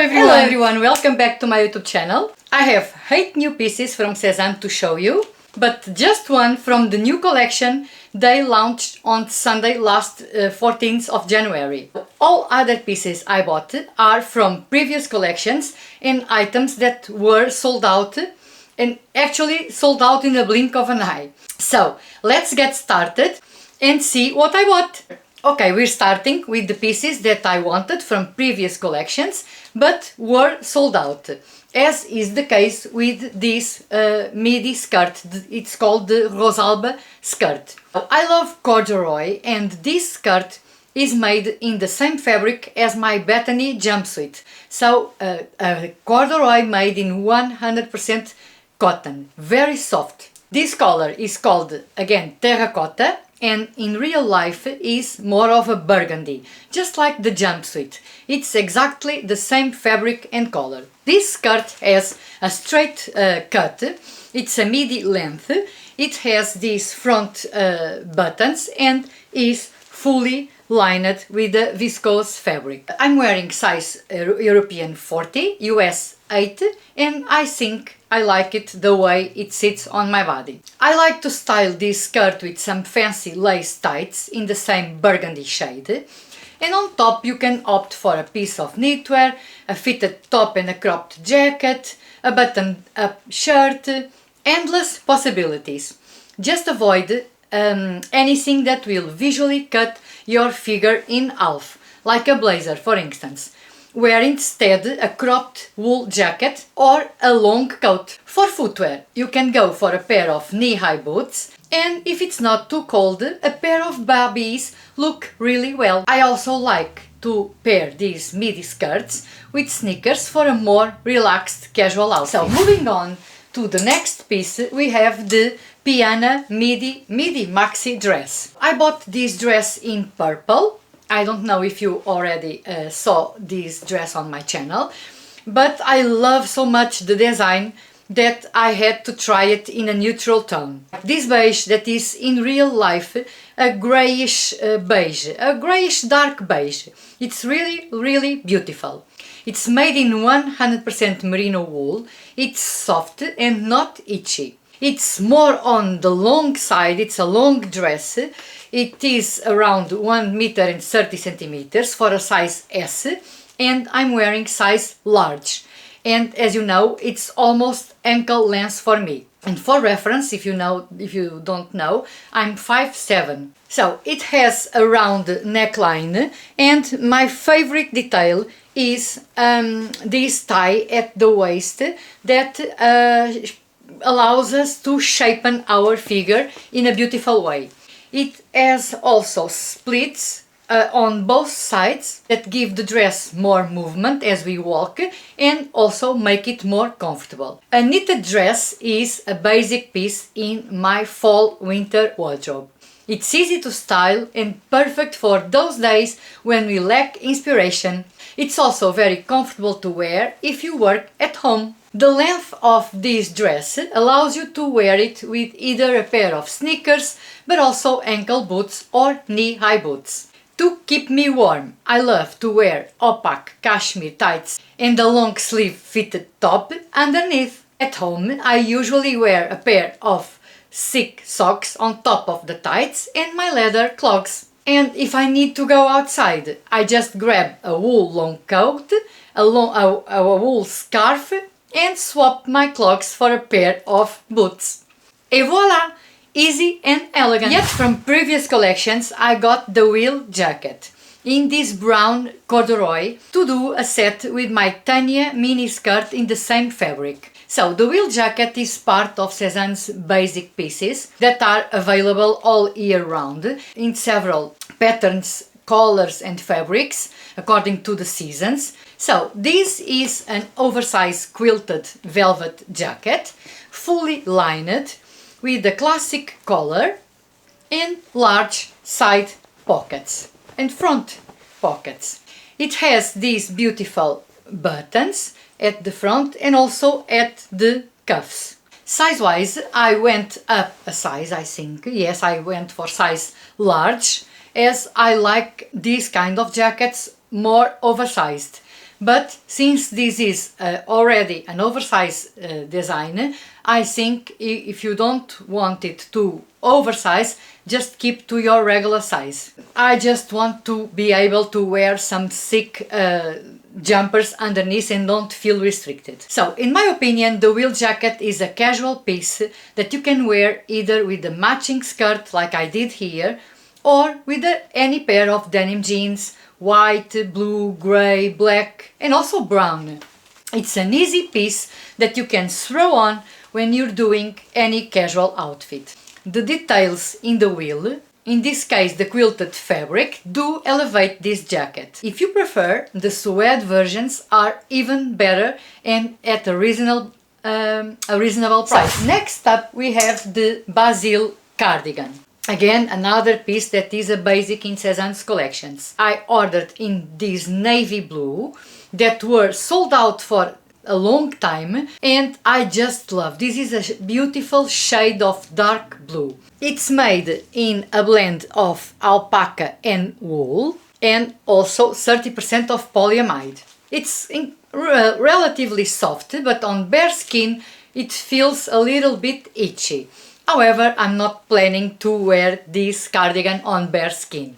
Hello everyone, welcome back to my YouTube channel. I have 8 new pieces from Sezane to show you, but just one from the new collection they launched on Sunday last 14th of January. All other pieces I bought are from previous collections and items that were sold out and actually sold out in a blink of an eye. So let's get started and see what I bought. Okay, we're starting with the pieces that I wanted from previous collections but were sold out, as is the case with this midi skirt. It's called the Rosalba skirt. I love corduroy and this skirt is made in the same fabric as my Bethany jumpsuit. So a corduroy made in 100% cotton, very soft. This color is called again terracotta and in real life is more of a burgundy, just like the jumpsuit. It's exactly the same fabric and color. This skirt has a straight cut, it's a midi length, it has these front buttons and is fully lined with the viscose fabric. I'm wearing size European 40, US 8 and I think I like it the way it sits on my body. I like to style this skirt with some fancy lace tights in the same burgundy shade. And on top you can opt for a piece of knitwear, a fitted top and a cropped jacket, a button-up shirt, endless possibilities. Just avoid anything that will visually cut your figure in half, like a blazer for instance. Wear instead a cropped wool jacket or a long coat. For footwear, you can go for a pair of knee-high boots, and if it's not too cold, a pair of babbies look really well. I also like to pair these midi skirts with sneakers for a more relaxed casual outfit. So moving on to the next piece, we have the Piana midi maxi dress. I bought this dress in purple. I don't know if you already saw this dress on my channel, but I love so much the design that I had to try it in a neutral tone. This beige that is in real life a grayish beige, a grayish dark beige. It's really beautiful. It's made in 100% merino wool, it's soft and not itchy. It's more on the long side, it's a long dress. It is around 1 meter and 30 centimeters for a size S and I'm wearing size large. And as you know, it's almost ankle length for me. And for reference, if you don't know, I'm 5'7". So it has a round neckline and my favorite detail is this tie at the waist that allows us to shapen our figure in a beautiful way. It has also splits on both sides that give the dress more movement as we walk and also make it more comfortable. A knitted dress is a basic piece in my fall-winter wardrobe. It's easy to style and perfect for those days when we lack inspiration. It's also very comfortable to wear if you work at home. The length of this dress allows you to wear it with either a pair of sneakers, but also ankle boots or knee-high boots. To keep me warm, I love to wear opaque cashmere tights and a long sleeve fitted top underneath. At home, I usually wear a pair of thick socks on top of the tights and my leather clogs. And if I need to go outside, I just grab a wool long coat, a wool scarf and swap my clogs for a pair of boots. Et voila! Easy and elegant. Yet from previous collections I got the wheel jacket in this brown corduroy to do a set with my Tanya mini skirt in the same fabric. So the wheel jacket is part of Sezane's basic pieces that are available all year round in several patterns, colors and fabrics according to the seasons. So this is an oversized quilted velvet jacket, fully lined with the classic collar and large side pockets and front pockets. It has these beautiful buttons at the front and also at the cuffs. Size-wise, I went up a size, I think. Yes, I went for size large, as I like these kind of jackets more oversized. But since this is already an oversized design, I think if you don't want it to oversize, just keep to your regular size. I just want to be able to wear some thick jumpers underneath and don't feel restricted. So in my opinion, the wheel jacket is a casual piece that you can wear either with a matching skirt like I did here, or with any pair of denim jeans, white, blue, grey, black and also brown. It's an easy piece that you can throw on when you're doing any casual outfit. The details in the wheel, in this case the quilted fabric, do elevate this jacket. If you prefer, the suede versions are even better and at a reasonable price. Next up we have the Basil cardigan. Again, another piece that is a basic in Sezane's collections. I ordered in this navy blue that were sold out for a long time and I just love. This is a beautiful shade of dark blue. It's made in a blend of alpaca and wool and also 30% of polyamide. It's relatively soft, but on bare skin it feels a little bit itchy. However, I'm not planning to wear this cardigan on bare skin.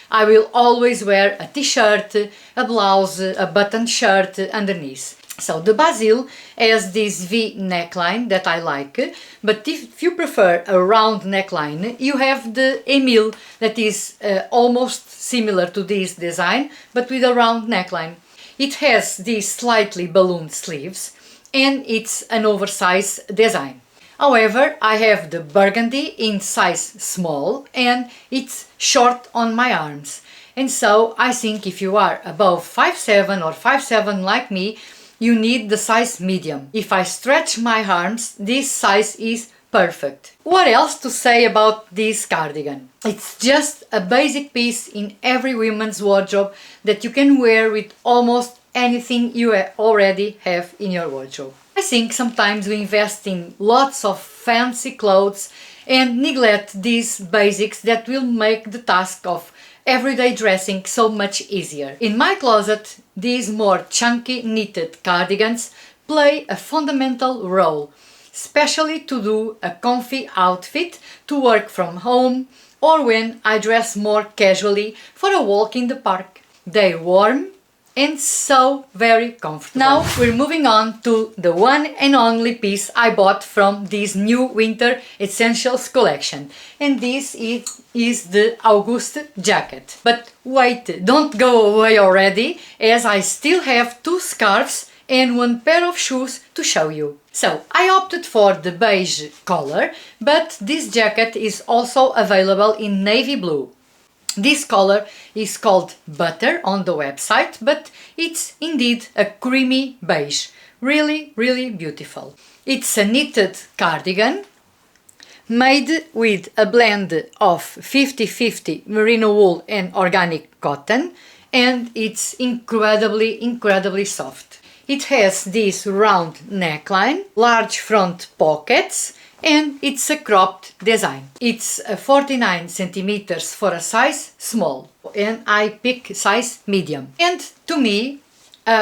I will always wear a t-shirt, a blouse, a button shirt underneath. So the Basil has this V neckline that I like, but if you prefer a round neckline, you have the Emile that is almost similar to this design, but with a round neckline. It has these slightly ballooned sleeves and it's an oversized design. However, I have the burgundy in size small and it's short on my arms. And so I think if you are above 5'7" or 5'7" like me, you need the size medium. If I stretch my arms, this size is perfect. What else to say about this cardigan? It's just a basic piece in every woman's wardrobe that you can wear with almost anything you already have in your wardrobe. I think sometimes we invest in lots of fancy clothes and neglect these basics that will make the task of everyday dressing so much easier. In my closet, these more chunky knitted cardigans play a fundamental role, especially to do a comfy outfit to work from home or when I dress more casually for a walk in the park. They're warm and so very comfortable. Now we're moving on to the one and only piece I bought from this new winter essentials collection, and this is the August jacket. But wait, don't go away already, as I still have 2 scarves and 1 pair of shoes to show you. So I opted for the beige color, but this jacket is also available in navy blue. This color is called Butter on the website, but it's indeed a creamy beige. Really, really beautiful. It's a knitted cardigan made with a blend of 50-50 merino wool and organic cotton, and it's incredibly soft. It has this round neckline, large front pockets, and it's a cropped design. It's 49 centimeters for a size small and I pick size medium. And to me,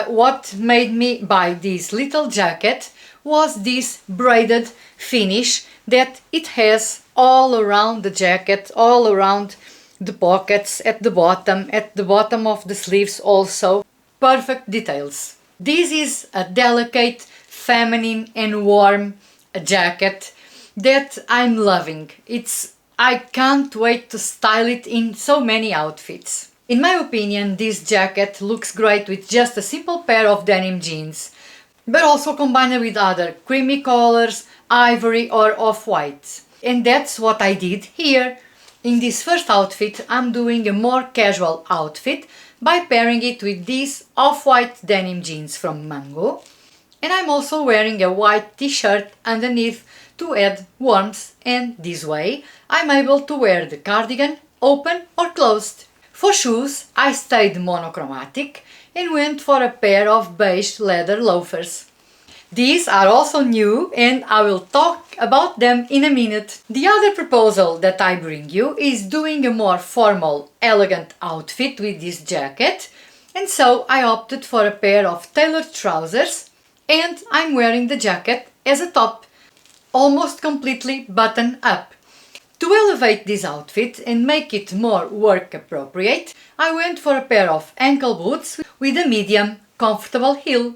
what made me buy this little jacket was this braided finish that it has all around the jacket, all around the pockets, at the bottom of the sleeves also. Perfect details. This is a delicate, feminine and warm jacket that I'm loving. I can't wait to style it in so many outfits. In my opinion, this jacket looks great with just a simple pair of denim jeans, but also combined with other creamy colors, ivory or off-white. And that's what I did here. In this first outfit, I'm doing a more casual outfit by pairing it with these off-white denim jeans from Mango, and I'm also wearing a white t-shirt underneath to add warmth, and this way I'm able to wear the cardigan open or closed. For shoes, I stayed monochromatic and went for a pair of beige leather loafers. These are also new and I will talk about them in a minute. The other proposal that I bring you is doing a more formal, elegant outfit with this jacket, And so I opted for a pair of tailored trousers, and I'm wearing the jacket as a top, almost completely buttoned up. To elevate this outfit and make it more work appropriate, I went for a pair of ankle boots with a medium comfortable heel.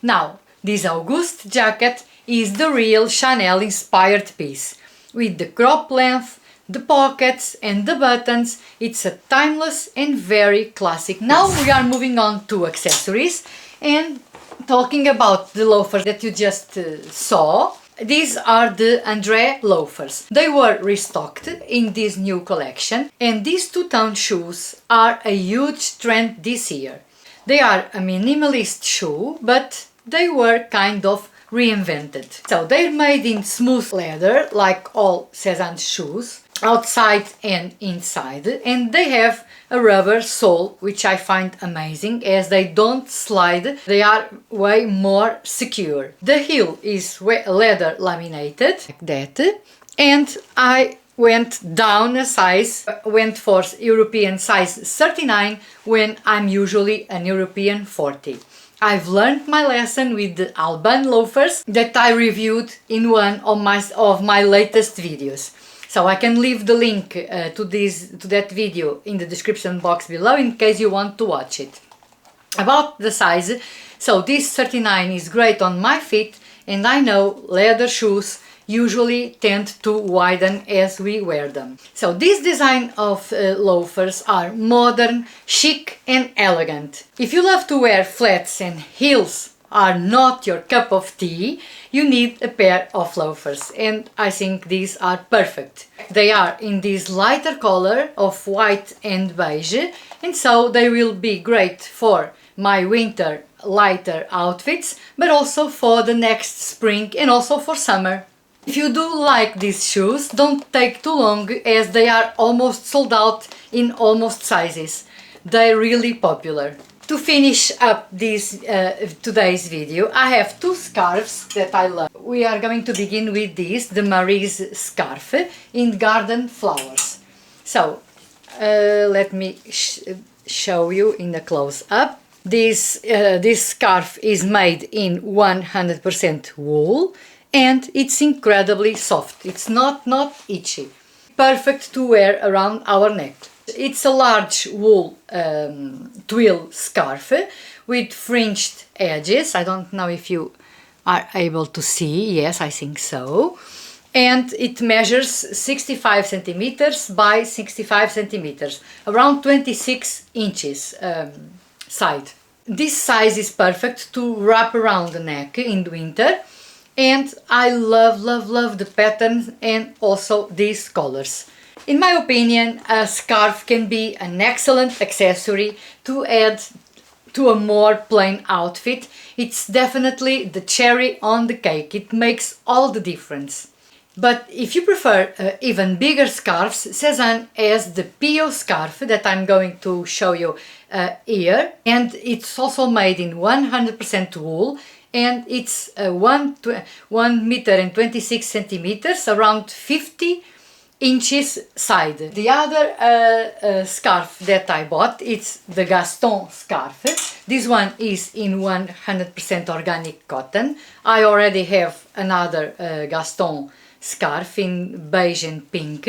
Now, this August jacket is the real Chanel inspired piece. With the crop length, the pockets and the buttons, it's a timeless and very classic piece. Now we are moving on to accessories and talking about the loafers that you just saw. These are the André loafers. They were restocked in this new collection, and these two-tone shoes are a huge trend this year. They are a minimalist shoe, but they were kind of reinvented. So they're made in smooth leather, like all Sezane shoes, outside and inside, and they have a rubber sole, which I find amazing as they don't slide, they are way more secure. The heel is leather laminated, like that, and I went down a size, went for European size 39 when I'm usually an European 40. I've learned my lesson with the Alban loafers that I reviewed in one of my latest videos. So I can leave the link to that video in the description box below in case you want to watch it. About the size, so this 39 is great on my feet, and I know leather shoes usually tend to widen as we wear them. So this design of loafers are modern, chic and elegant. If you love to wear flats and heels are not your cup of tea, you need a pair of loafers, and I think these are perfect. They are in this lighter color of white and beige, and so they will be great for my winter lighter outfits, but also for the next spring and also for summer. If you do like these shoes, don't take too long as they are almost sold out in almost sizes. They're really popular. To finish up this today's video, I have two scarves that I love. We are going to begin with this, the Marie's scarf in garden flowers. So let me show you in a close-up. This scarf is made in 100% wool, and it's incredibly soft. It's not itchy. Perfect to wear around our neck. It's a large wool twill scarf with fringed edges. I don't know if you are able to see. Yes, I think so. And it measures 65 centimeters by 65 centimeters, around 26 inches side. This size is perfect to wrap around the neck in winter, and I love the pattern and also these colors. In my opinion, a scarf can be an excellent accessory to add to a more plain outfit. It's definitely the cherry on the cake. It makes all the difference. But if you prefer even bigger scarves, Sezane has the PO scarf that I'm going to show you here, and it's also made in 100% wool, and it's 1 meter and 26 centimeters, around 50 inches side. The other scarf that I bought, it's the Gaston scarf. This one is in 100% organic cotton. I already have another Gaston scarf in beige and pink,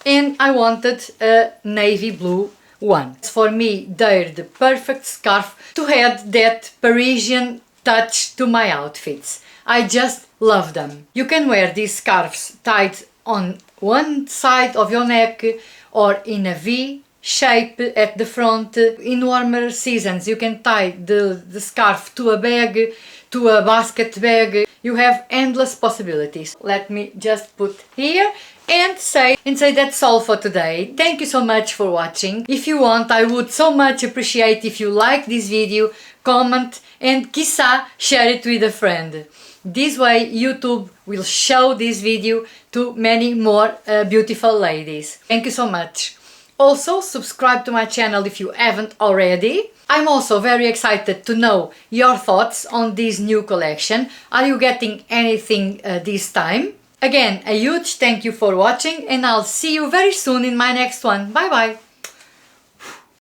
and I wanted a navy blue one. For me, they're the perfect scarf to add that Parisian touch to my outfits. I just love them. You can wear these scarves tied on one side of your neck or in a V shape at the front. In warmer seasons you can tie the scarf to a bag, to a basket bag. You have endless possibilities. Let me just put here and say that's all for today. Thank you so much for watching. If you want, I would so much appreciate if you like this video, comment and quiçá share it with a friend. This way YouTube will show this video to many more beautiful ladies. Thank you so much. Also, subscribe to my channel if you haven't already. I'm also very excited to know your thoughts on this new collection. Are you getting anything this time? Again, a huge thank you for watching, and I'll see you very soon in my next one. Bye bye!